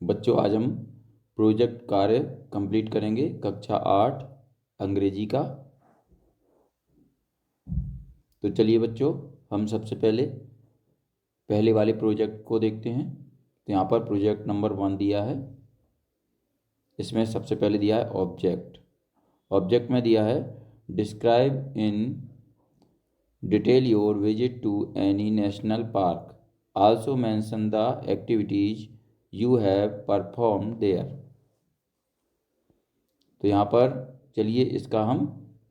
बच्चों आज हम प्रोजेक्ट कार्य कंप्लीट करेंगे कक्षा 8 अंग्रेजी का। तो चलिए बच्चों, हम सबसे पहले वाले प्रोजेक्ट को देखते हैं। तो यहाँ पर प्रोजेक्ट नंबर 1 दिया है। इसमें सबसे पहले दिया है ऑब्जेक्ट में दिया है describe in detail your visit to any national park, also mention the activities you have perform there. तो यहाँ पर चलिए इसका हम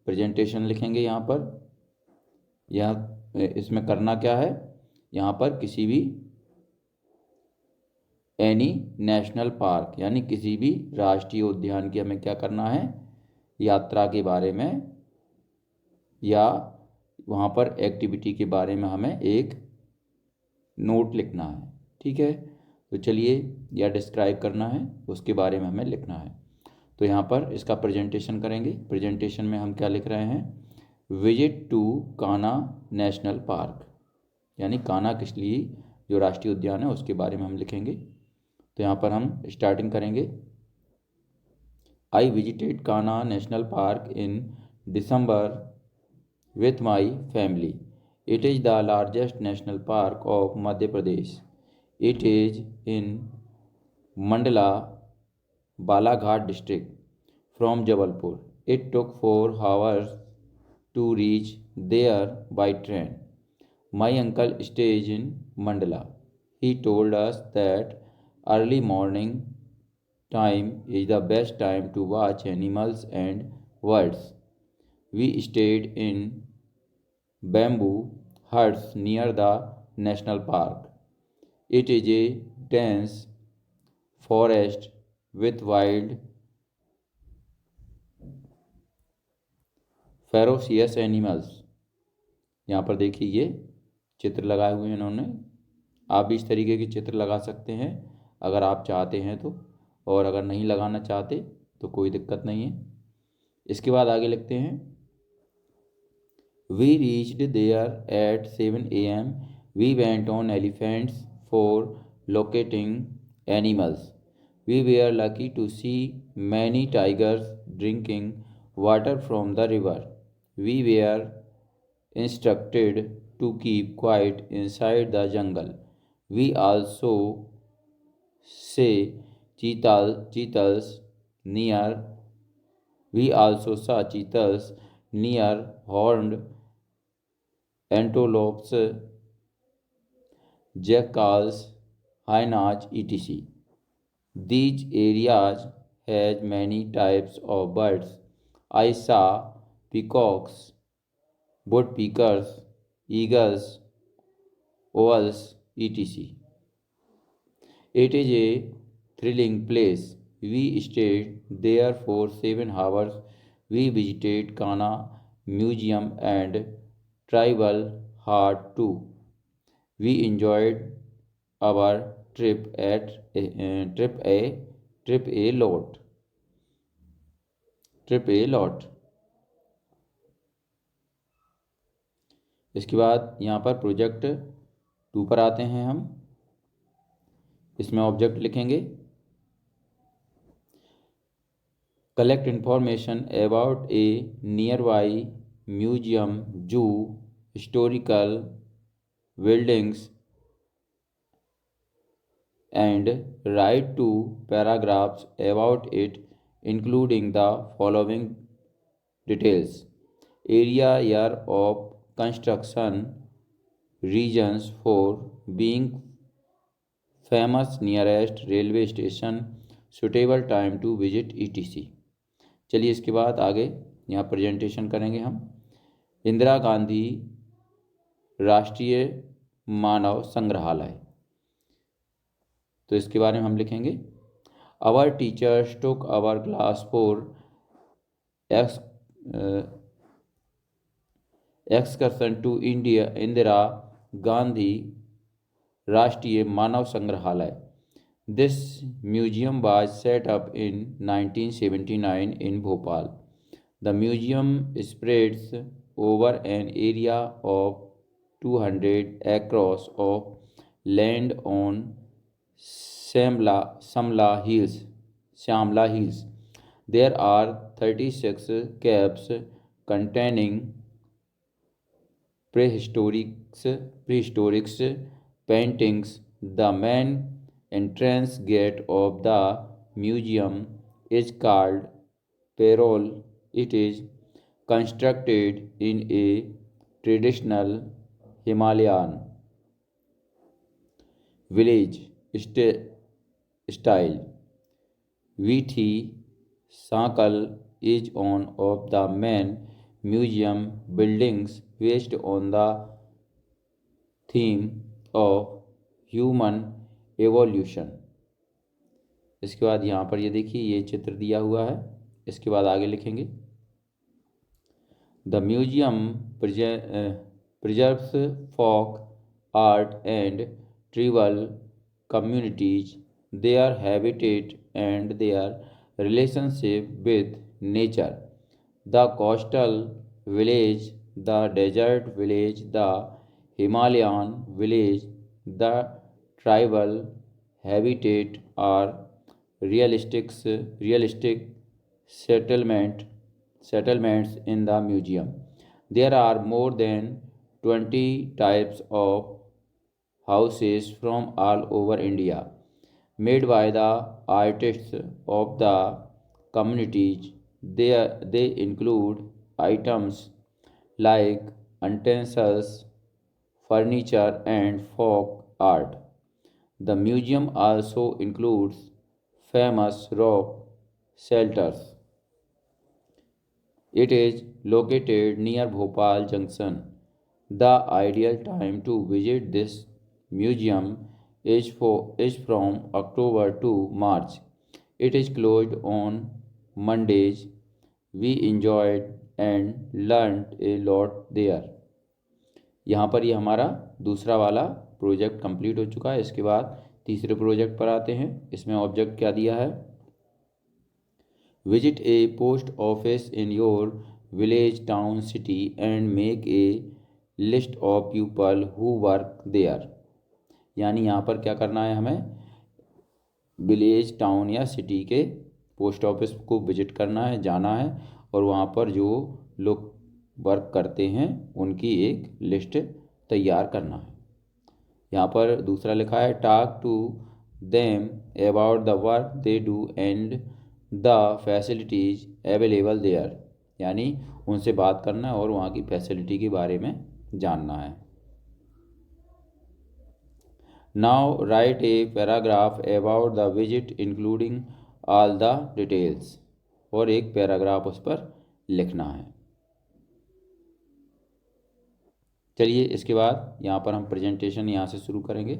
प्रेजेंटेशन लिखेंगे। इसमें करना क्या है, यहाँ पर किसी भी एनी नेशनल पार्क यानी किसी भी राष्ट्रीय उद्यान की हमें क्या करना है, यात्रा के बारे में या वहाँ पर एक्टिविटी के बारे में हमें एक नोट लिखना है। ठीक है, तो चलिए या डिस्क्राइब करना है, उसके बारे में हमें लिखना है। तो यहाँ पर इसका प्रेजेंटेशन करेंगे। प्रेजेंटेशन में हम क्या लिख रहे हैं, visit to Kanha national park, यानी कान्हा किसली जो राष्ट्रीय उद्यान है उसके बारे में हम लिखेंगे। तो यहाँ पर हम स्टार्टिंग करेंगे। I visited Kanha national park in December with my family. It is the largest national park of Madhya Pradesh. It is in Mandla, Balaghat district from Jabalpur. It took 4 hours to reach there by train. My uncle stays in Mandla. He told us that early morning time is the best time to watch animals and birds. We stayed in bamboo huts near the national park. It is a dense forest with wild, ferocious animals. यहाँ पर देखिए ये चित्र लगाए हुए हैं इन्होंने। आप भी इस तरीके के चित्र लगा सकते हैं अगर आप चाहते हैं तो, और अगर नहीं लगाना चाहते तो कोई दिक्कत नहीं है। इसके बाद आगे लिखते हैं, We reached there at 7 a.m. We went on elephants for locating animals. We were lucky to see many tigers drinking water from the river. We were instructed to keep quiet inside the jungle. We also near saw cheetahs near horned antelopes, jackals, hyenas, etc. These areas has many types of birds. I saw peacocks, woodpeckers, eagles, owls, etc. It is a thrilling place. We stayed there for 7 hours. We visited Kanha Museum and Tribal Hut too. We enjoyed our trip a lot. इसके बाद यहाँ पर project 2 पर आते हैं हम। इसमें object लिखेंगे, collect information about A near by museum, जू, historical buildings and write 2 paragraphs about it, including the following details: area, year of construction, reasons for being famous, nearest railway station, suitable time to visit, etc. चलिए इसके बाद आगे यहाँ presentation करेंगे हम। इंदिरा गांधी राष्ट्रीय मानव संग्रहालय, तो इसके बारे में हम लिखेंगे, our teachers took our class for excursion to Indira Gandhi राष्ट्रीय मानव संग्रहालय. This museum was set up in 1979 in Bhopal. The museum spreads over an area of 200 acres of land on Shamla Hills. There are 36 caves containing prehistoric paintings. The main entrance gate of the museum is called Perol. It is constructed in a traditional Himalayan village style. Vithi Sakal is one of the main museum buildings based on the theme of human evolution. इसके बाद यहाँ पर ये देखिए ये चित्र दिया हुआ है। इसके बाद आगे लिखेंगे the museum preserves folk art and tribal communities, their habitat and their relationship with nature. The coastal village, the desert village, the Himalayan village, the tribal habitat are realistic settlements in the museum. There are more than 20 types of houses from all over India, made by the artists of the communities. They include items like utensils, furniture, and folk art. The museum also includes famous rock shelters. It is located near Bhopal Junction. The ideal time to visit this museum is from October to March. It is closed on Mondays. We enjoyed and learned a lot there. यहाँ पर ये हमारा दूसरा वाला project complete हो चुका है। इसके बाद तीसरे प्रोजेक्ट पर आते हैं। इसमें ऑब्जेक्ट क्या दिया है? Visit a post office in your village, town, city and make a list of people who work there. यानी यहाँ पर क्या करना है, हमें विलेज, टाउन या सिटी के पोस्ट ऑफिस को विजिट करना है, जाना है और वहाँ पर जो लोग वर्क करते हैं उनकी एक लिस्ट तैयार करना है। यहाँ पर दूसरा लिखा है talk to them about the work they do and the facilities available there, यानी उनसे बात करना है और वहाँ की फैसिलिटी के बारे में जानना है। Now right a paragraph about the visit including all the details, और एक पैराग्राफ उस पर लिखना है। चलिए इसके बाद यहाँ पर हम प्रेजेंटेशन यहाँ से शुरू करेंगे।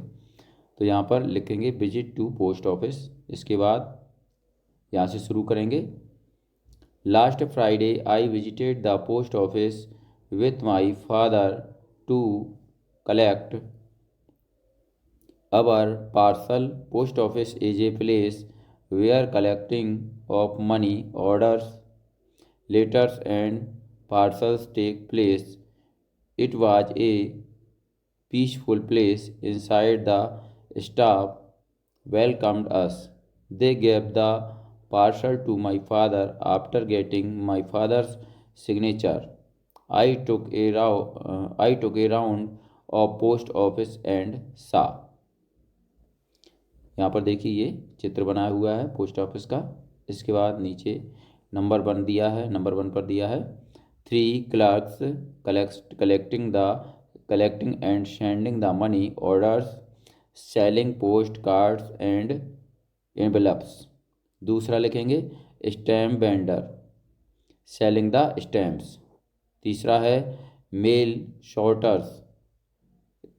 तो यहाँ पर लिखेंगे विजिट टू पोस्ट ऑफिस। इसके बाद यहाँ से शुरू करेंगे। Last Friday I visited the post office with my father to collect our parcel. Post office is a place where collecting of money, orders, letters and parcels take place. It was a peaceful place inside. The staff welcomed us. They gave the parcel to my father. After getting my father's signature, I took a round of post office and saw. यहाँ पर देखिए ये चित्र बनाया हुआ है post office का। इसके बाद नीचे नंबर 1 दिया है, नंबर 1 पर दिया है 3 clerks collecting and sending the money, orders, selling post cards and envelopes। दूसरा लिखेंगे stamp vendor, selling the stamps. तीसरा है मेल शॉर्टर्स,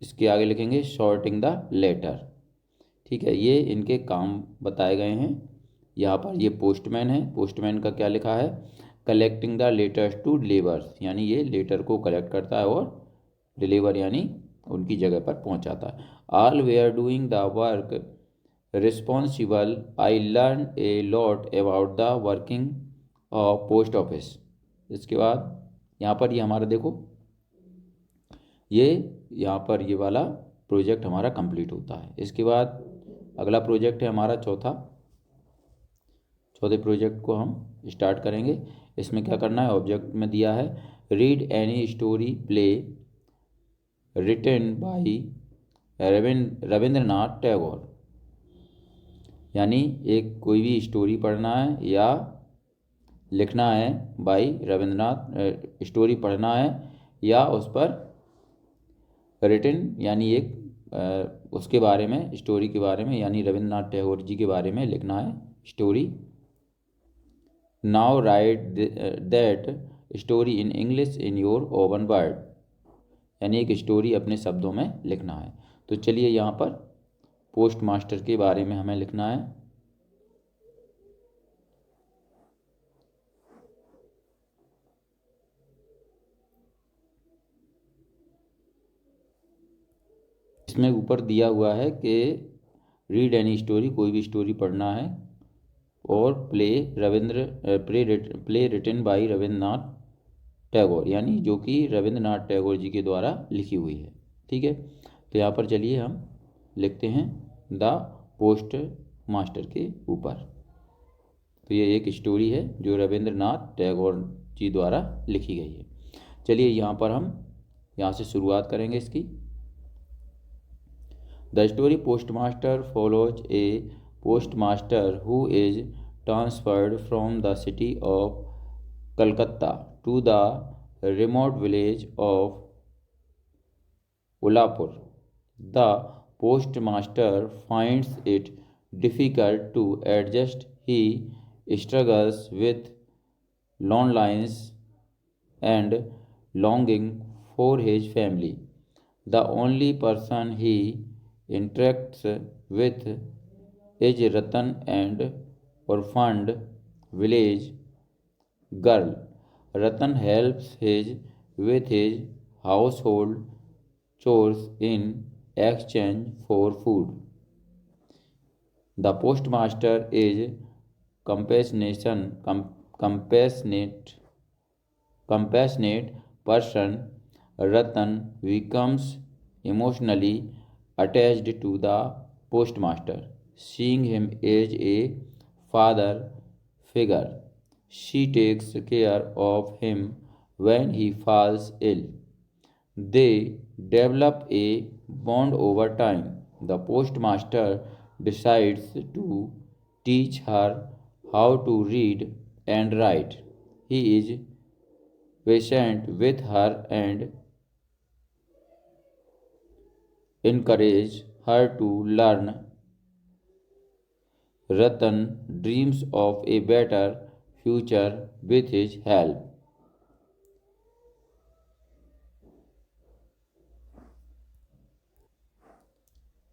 इसके आगे लिखेंगे शॉर्टिंग द लेटर। ठीक है, ये इनके काम बताए गए हैं। यहाँ पर ये पोस्टमैन है, पोस्टमैन का क्या लिखा है collecting the letters to delivers, यानी ये लेटर को कलेक्ट करता है और डिलीवर यानी उनकी जगह पर पहुंचाता है। All we are doing the work responsible. I learn a lot about the working of post office. इसके बाद यहाँ पर ये हमारा देखो ये यहाँ पर ये वाला प्रोजेक्ट हमारा कंप्लीट होता है। इसके बाद अगला प्रोजेक्ट है हमारा चौथे प्रोजेक्ट को हम स्टार्ट करेंगे। इसमें क्या करना है, ऑब्जेक्ट में दिया है read any story play written by Rabindranath Tagore, यानी एक कोई भी स्टोरी पढ़ना है या लिखना है बाई रविंद्रनाथ, स्टोरी पढ़ना है या उस पर रिटन यानी एक उसके बारे में, स्टोरी के बारे में, यानी रविंद्रनाथ टैगोर जी के बारे में लिखना है story. Now right that story in English in your oven word, यानी एक स्टोरी अपने शब्दों में लिखना है। तो चलिए यहाँ पर पोस्ट मास्टर के बारे में हमें लिखना है। इसमें ऊपर दिया हुआ है कि रीड एनी स्टोरी, कोई भी स्टोरी पढ़ना है, और play written by Rabindranath Tagore, यानी जो कि रविंद्रनाथ टैगोर जी के द्वारा लिखी हुई है। ठीक है, तो यहाँ पर चलिए हम लिखते हैं द पोस्ट मास्टर के ऊपर। तो ये एक स्टोरी है जो रविंद्रनाथ टैगोर जी द्वारा लिखी गई है। चलिए यहाँ पर हम यहाँ से शुरुआत करेंगे इसकी। The story Postmaster follows a postmaster who is transferred from the city of Calcutta to the remote village of Ullapur. The postmaster finds it difficult to adjust. He struggles with loneliness and longing for his family. The only person he interacts with is Ratan and orphaned village girl. Ratan helps with his household chores in exchange for food. The postmaster is compassionate person. Ratan becomes emotionally attached to the postmaster, seeing him as a father figure. She takes care of him when he falls ill. They develop a bond over time. The postmaster decides to teach her how to read and write. He is patient with her and encourage her to learn. Ratan dreams of a better future with his help.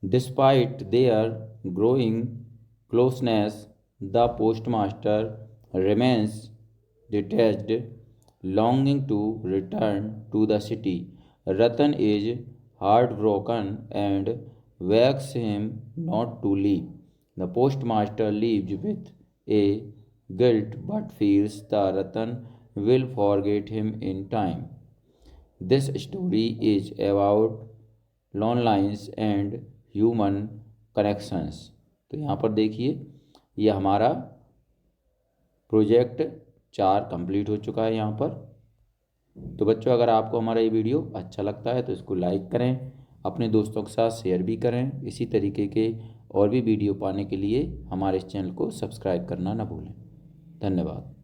Despite their growing closeness, the postmaster remains detached, longing to return to the city. Ratan is heartbroken and begs him not to leave. The postmaster leaves with a guilt but feels that Ratan will forget him in time. This story is about loneliness and human connections. तो यहाँ पर देखिए ये हमारा project 4 complete हो चुका है यहाँ पर। तो बच्चों, अगर आपको हमारा ये वीडियो अच्छा लगता है तो इसको लाइक करें, अपने दोस्तों के साथ शेयर भी करें। इसी तरीके के और भी वीडियो पाने के लिए हमारे इस चैनल को सब्सक्राइब करना ना भूलें। धन्यवाद।